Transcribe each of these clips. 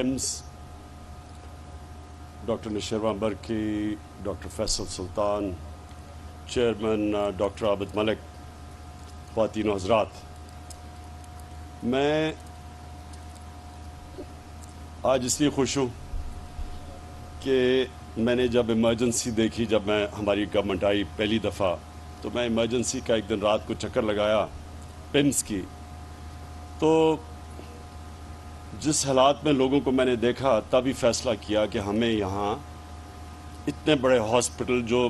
PIMS, Dr. Nishirwan Barki, Dr. Faisal Sultan, Chairman Dr. Abid Malik, خواتین و حضرات، میں آج اس لیے خوش ہوں کہ میں نے جب ایمرجنسی دیکھی، جب ہماری گورنمنٹ آئی پہلی دفعہ، تو میں ایمرجنسی کا ایک دن رات کو چکر لگایا PIMS کی، تو جس حالات میں لوگوں کو میں نے دیکھا، تبھی فیصلہ کیا کہ ہمیں یہاں اتنے بڑے ہاسپٹل جو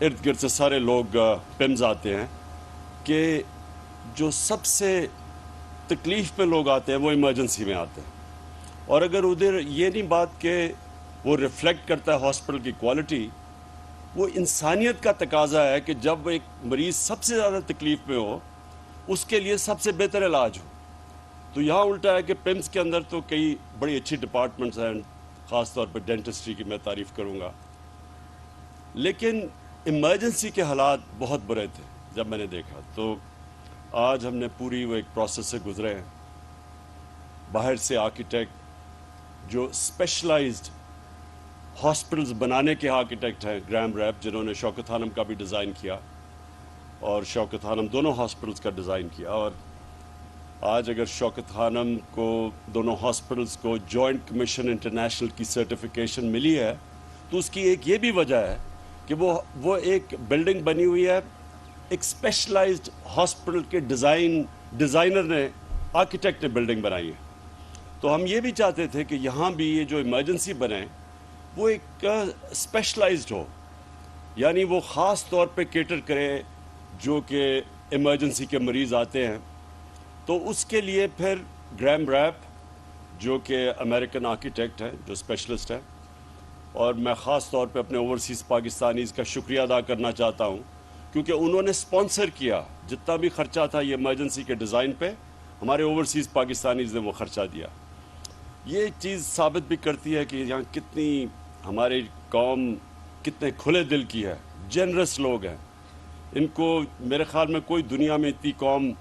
ارد گرد سے سارے لوگ PIMS آتے ہیں، کہ جو سب سے تکلیف میں لوگ آتے ہیں وہ ایمرجنسی میں آتے ہیں، اور اگر ادھر یہ نہیں بات کہ وہ ریفلیکٹ کرتا ہے ہاسپٹل کی کوالٹی، وہ انسانیت کا تقاضا ہے کہ جب ایک مریض سب سے زیادہ تکلیف میں ہو، اس کے لیے سب سے بہتر علاج ہو۔ تو یہاں الٹا ہے کہ PIMS کے اندر تو کئی بڑی اچھی ڈپارٹمنٹس ہیں، خاص طور پہ ڈینٹسٹری کی میں تعریف کروں گا، لیکن ایمرجنسی کے حالات بہت برے تھے جب میں نے دیکھا۔ تو آج ہم نے پوری وہ ایک پروسیس سے گزرے ہیں، باہر سے آرکیٹیکٹ جو اسپیشلائزڈ ہاسپٹلز بنانے کے آرکیٹیکٹ ہیں، گرام ریپ، جنہوں نے شوکت خانم کا بھی ڈیزائن کیا اور شوکت خانم دونوں ہاسپٹلز کا ڈیزائن کیا، اور آج اگر شوکت خانم کو دونوں ہاسپٹلز کو جوائنٹ کمیشن انٹرنیشنل کی سرٹیفیکیشن ملی ہے، تو اس کی ایک یہ بھی وجہ ہے کہ وہ ایک بلڈنگ بنی ہوئی ہے، ایک اسپیشلائزڈ ہاسپٹل کے ڈیزائنر نے، آرکیٹیکٹ نے بلڈنگ بنائی ہے۔ تو ہم یہ بھی چاہتے تھے کہ یہاں بھی یہ جو ایمرجنسی بنے وہ ایک اسپیشلائزڈ ہو، یعنی وہ خاص طور پہ کیٹر کرے جو کہ ایمرجنسی کے مریض آتے ہیں۔ تو اس کے لیے پھر گرام ریپ جو کہ امریکن آرکیٹیکٹ ہیں، جو اسپیشلسٹ ہیں، اور میں خاص طور پہ اپنے اوورسیز پاکستانیز کا شکریہ ادا کرنا چاہتا ہوں، کیونکہ انہوں نے اسپانسر کیا، جتنا بھی خرچہ تھا یہ ایمرجنسی کے ڈیزائن پہ، ہمارے اوورسیز پاکستانیز نے وہ خرچہ دیا۔ یہ چیز ثابت بھی کرتی ہے کہ یہاں کتنی ہماری قوم کتنے کھلے دل کی ہے، جنرس لوگ ہیں۔ ان کو میرے خیال میں کوئی دنیا میں اتنی قوم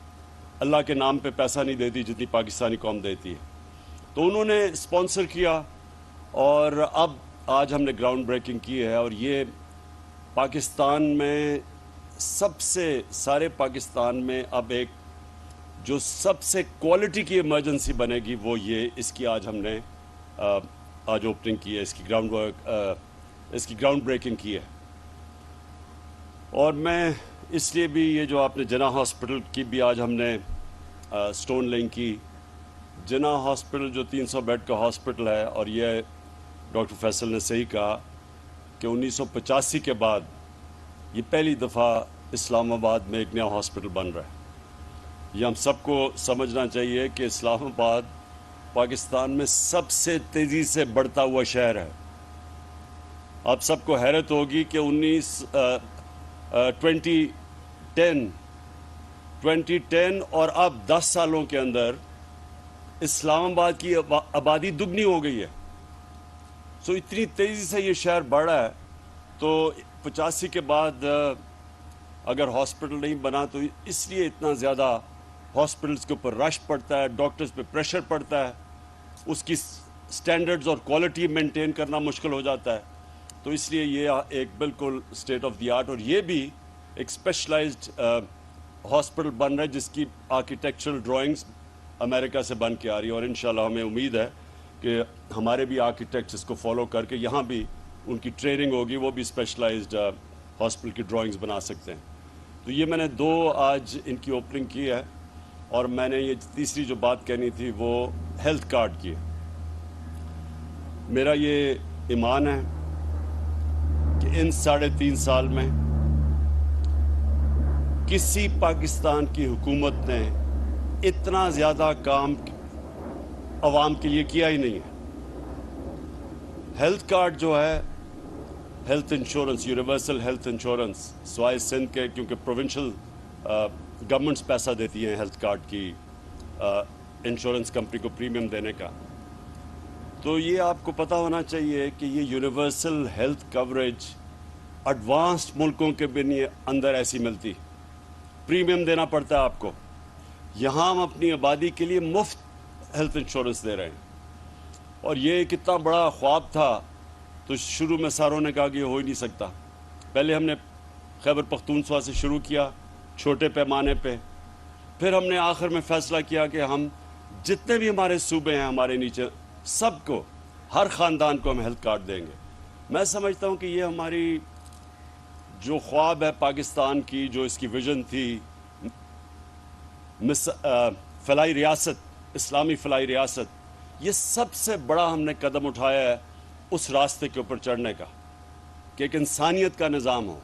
اللہ کے نام پہ پیسہ نہیں دیتی جتنی پاکستانی قوم دیتی ہے۔ تو انہوں نے اسپانسر کیا، اور اب آج ہم نے گراؤنڈ بریکنگ کی ہے، اور یہ پاکستان میں سارے پاکستان میں اب ایک جو سب سے کوالٹی کی ایمرجنسی بنے گی وہ یہ، اس کی آج ہم نے آج اوپننگ کی ہے، اس کی گراؤنڈ بریکنگ کی ہے۔ اور میں اس لیے بھی یہ جو آپ نے جناح ہاسپٹل کی بھی آج ہم نے سٹون لینگ کی، جناح ہاسپٹل جو 300 بیڈ کا ہاسپٹل ہے، اور یہ ڈاکٹر فیصل نے صحیح کہا کہ 1985 کے بعد یہ پہلی دفعہ اسلام آباد میں ایک نیا ہاسپٹل بن رہا ہے۔ یہ ہم سب کو سمجھنا چاہیے کہ اسلام آباد پاکستان میں سب سے تیزی سے بڑھتا ہوا شہر ہے۔ آپ سب کو حیرت ہوگی کہ 2010 اور اب 10 سالوں کے اندر اسلام آباد کی آبادی دگنی ہو گئی ہے۔ سو اتنی تیزی سے یہ شہر بڑھ رہا ہے، تو 85 کے بعد اگر ہاسپٹل نہیں بنا تو اس لیے اتنا زیادہ ہاسپٹلس کے اوپر رش پڑتا ہے، ڈاکٹرز پہ پریشر پڑتا ہے، اس کی سٹینڈرڈز اور کوالٹی مینٹین کرنا مشکل ہو جاتا ہے۔ تو اس لیے یہ ایک بالکل اسٹیٹ آف دی آرٹ، اور یہ بھی ایک اسپیشلائزڈ ہاسپٹل بن رہا ہے جس کی آرکیٹیکچرل ڈرائنگز امریکہ سے بن کے آ رہی ہے، اور انشاءاللہ ہمیں امید ہے کہ ہمارے بھی آرکیٹیکٹس اس کو فالو کر کے یہاں بھی ان کی ٹریننگ ہوگی، وہ بھی اسپیشلائزڈ ہاسپٹل کی ڈرائنگز بنا سکتے ہیں۔ تو یہ میں نے 2 آج ان کی اوپننگ کی ہے، اور میں نے یہ تیسری جو بات کہنی تھی وہ ہیلتھ کارڈ کی ہے۔ میرا یہ ایمان ہے کہ ان 3.5 سال میں کسی پاکستان کی حکومت نے اتنا زیادہ کام عوام کے لیے کیا ہی نہیں ہے۔ ہیلتھ کارڈ جو ہے، health insurance, universal health insurance, سوائے سندھ کے، کیونکہ پروونشل گورنمنٹس پیسہ دیتی ہیں ہیلتھ کارڈ کی انشورنس کمپنی کو پریمیم دینے کا، تو یہ آپ کو پتہ ہونا چاہیے کہ یہ یونیورسل ہیلتھ کوریج ایڈوانسڈ ملکوں کے بھی اندر ایسی ملتی، پریمیم دینا پڑتا ہے آپ کو۔ یہاں ہم اپنی آبادی کے لیے مفت ہیلتھ انشورنس دے رہے ہیں۔ اور یہ کتنا بڑا خواب تھا، تو شروع میں ساروں نے کہا کہ یہ ہو ہی نہیں سکتا. پہلے ہم نے خیبر پختونخوا سے شروع کیا چھوٹے پیمانے پہ، پھر ہم نے آخر میں فیصلہ کیا کہ ہم جتنے بھی ہمارے صوبے ہیں ہمارے نیچے، سب کو، ہر خاندان کو ہم ہیلتھ کارڈ دیں گے. میں سمجھتا ہوں کہ یہ ہماری جو خواب ہے پاکستان کی، جو اس کی ویژن تھی، فلاحی ریاست، اسلامی فلاحی ریاست، یہ سب سے بڑا ہم نے قدم اٹھایا ہے اس راستے کے اوپر چڑھنے کا، کہ ایک انسانیت کا نظام ہو.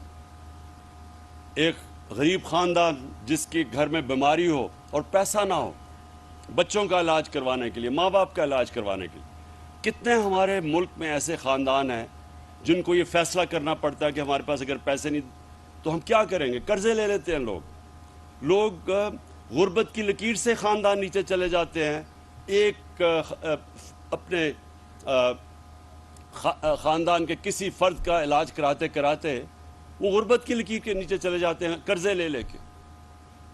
ایک غریب خاندان جس کے گھر میں بیماری ہو اور پیسہ نہ ہو بچوں کا علاج کروانے کے لیے، ماں باپ کا علاج کروانے کے لیے. کتنے ہمارے ملک میں ایسے خاندان ہیں جن کو یہ فیصلہ کرنا پڑتا ہے کہ ہمارے پاس اگر پیسے نہیں تو ہم کیا کریں گے، قرضے لے لیتے ہیں لوگ. غربت کی لکیر سے خاندان نیچے چلے جاتے ہیں. ایک اپنے خاندان کے کسی فرد کا علاج کراتے کراتے وہ غربت کی لکیر کے نیچے چلے جاتے ہیں قرضے لے لے کے.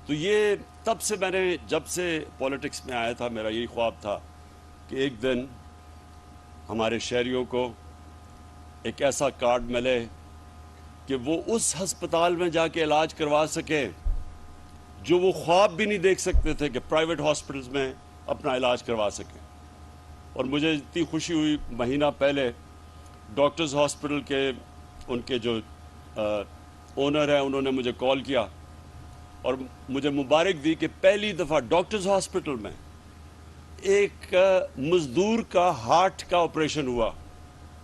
تو یہ تب سے میں نے جب سے پولیٹکس میں آیا تھا میرا یہی خواب تھا کہ ایک دن ہمارے شہریوں کو ایک ایسا کارڈ ملے کہ وہ اس ہسپتال میں جا کے علاج کروا سکیں جو وہ خواب بھی نہیں دیکھ سکتے تھے، کہ پرائیویٹ ہاسپٹلز میں اپنا علاج کروا سکیں. اور مجھے اتنی خوشی ہوئی، مہینہ پہلے ڈاکٹرز ہاسپٹل کے ان کے جو اونر ہیں انہوں نے مجھے کال کیا اور مجھے مبارک دی کہ پہلی دفعہ ڈاکٹرز ہاسپٹل میں ایک مزدور کا ہارٹ کا آپریشن ہوا،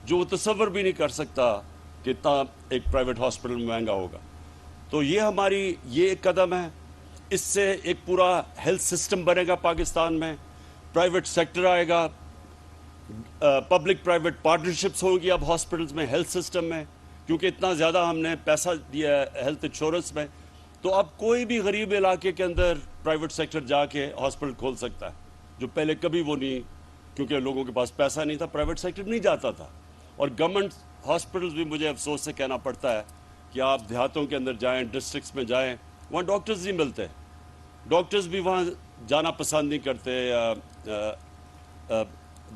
جو وہ تصور بھی نہیں کر سکتا کہ اتنا ایک پرائیویٹ ہاسپٹل میں مہنگا ہوگا. تو یہ ہماری یہ ایک قدم ہے. اس سے ایک پورا ہیلتھ سسٹم بنے گا پاکستان میں، پرائیویٹ سیکٹر آئے گا، پبلک پرائیویٹ پارٹنرشپس ہوں گی اب ہاسپٹلز میں، ہیلتھ سسٹم میں، کیونکہ اتنا زیادہ ہم نے پیسہ دیا ہے ہیلتھ انشورنس میں. تو اب کوئی بھی غریب علاقے کے اندر پرائیویٹ سیکٹر جا کے ہاسپٹل کھول سکتا ہے، جو پہلے کبھی وہ نہیں، کیونکہ لوگوں کے پاس پیسہ نہیں تھا، پرائیویٹ سیکٹر نہیں جاتا تھا. اور گورنمنٹ ہاسپٹلز بھی مجھے افسوس سے کہنا پڑتا ہے کہ آپ دیہاتوں کے اندر جائیں، ڈسٹرکٹس میں جائیں، وہاں ڈاکٹرز نہیں ملتے. ڈاکٹرز بھی وہاں جانا پسند نہیں کرتے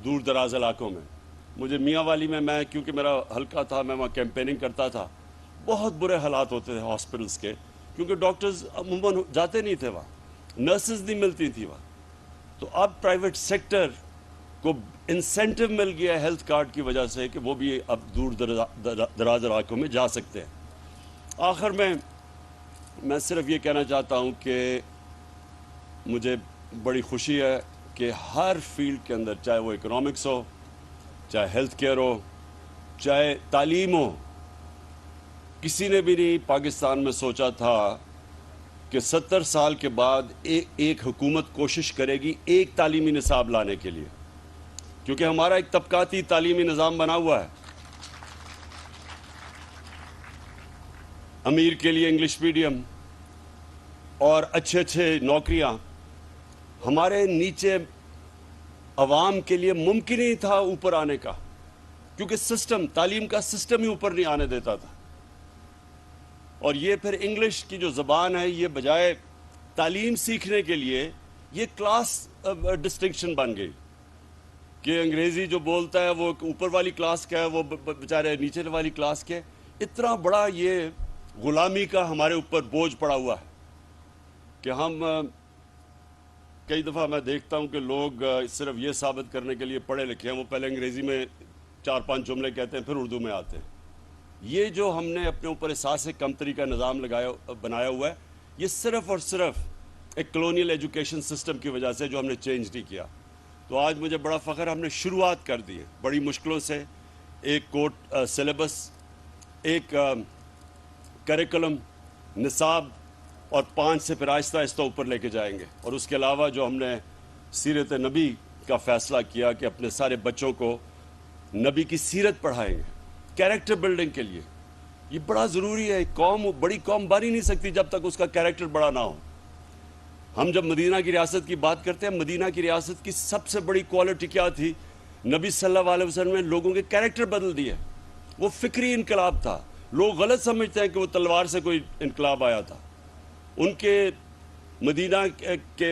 دور دراز علاقوں میں. مجھے میاں والی میں کیونکہ میرا حلقہ تھا، میں وہاں کیمپیننگ کرتا تھا، بہت برے حالات ہوتے تھے ہاسپٹلز کے، کیونکہ ڈاکٹرز عموماً جاتے نہیں تھے وہاں، نرسز نہیں ملتی تھی وہاں. تو اب پرائیویٹ سیکٹر کو انسینٹو مل گیا ہیلتھ کارڈ کی وجہ سے کہ وہ بھی اب دور دراز علاقوں میں جا سکتے ہیں. آخر میں صرف یہ کہنا چاہتا ہوں کہ مجھے بڑی خوشی ہے کہ ہر فیلڈ کے اندر، چاہے وہ اکنامکس ہو، چاہے ہیلتھ کیئر ہو، چاہے تعلیم ہو، کسی نے بھی نہیں پاکستان میں سوچا تھا کہ 70 سال کے بعد ایک حکومت کوشش کرے گی ایک تعلیمی نصاب لانے کے لیے، کیونکہ ہمارا ایک طبقاتی تعلیمی نظام بنا ہوا ہے. امیر کے لیے انگلش میڈیم اور اچھے نوکریاں، ہمارے نیچے عوام کے لیے ممکن ہی تھا اوپر آنے کا، کیونکہ سسٹم، تعلیم کا سسٹم ہی اوپر نہیں آنے دیتا تھا. اور یہ پھر انگلش کی جو زبان ہے، یہ بجائے تعلیم سیکھنے کے لیے یہ کلاس ڈسٹنکشن بن گئی کہ انگریزی جو بولتا ہے وہ اوپر والی کلاس کا ہے، وہ بیچارے نیچے والی کلاس کے. اتنا بڑا یہ غلامی کا ہمارے اوپر بوجھ پڑا ہوا ہے کہ ہم کئی دفعہ میں دیکھتا ہوں کہ لوگ صرف یہ ثابت کرنے کے لیے پڑھے لکھے ہیں، وہ پہلے انگریزی میں 4-5 جملے کہتے ہیں، پھر اردو میں آتے ہیں. یہ جو ہم نے اپنے اوپر احساس کمتری کا نظام بنایا ہوا ہے، یہ صرف اور صرف ایک کلونیل ایجوکیشن سسٹم کی وجہ سے، جو ہم نے چینج نہیں کیا. تو آج مجھے بڑا فخر، ہم نے شروعات کر دی ہے بڑی مشکلوں سے. ایک کوٹ سلیبس، ایک کریکولم، نصاب، اور 5 سے پھر آہستہ آہستہ اوپر لے کے جائیں گے. اور اس کے علاوہ جو ہم نے سیرت نبی کا فیصلہ کیا کہ اپنے سارے بچوں کو نبی کی سیرت پڑھائیں گے، کیریکٹر بلڈنگ کے لیے. یہ بڑا ضروری ہے. بڑی قوم بن ہی نہیں سکتی جب تک اس کا کیریکٹر بڑا نہ ہو. ہم جب مدینہ کی ریاست کی بات کرتے ہیں، مدینہ کی ریاست کی سب سے بڑی کوالٹی کیا تھی؟ نبی صلی اللہ علیہ وسلم نے لوگوں کے کیریکٹر بدل دیے. وہ فکری انقلاب تھا. لوگ غلط سمجھتے ہیں کہ وہ تلوار سے کوئی انقلاب آیا تھا. ان کے مدینہ کے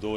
2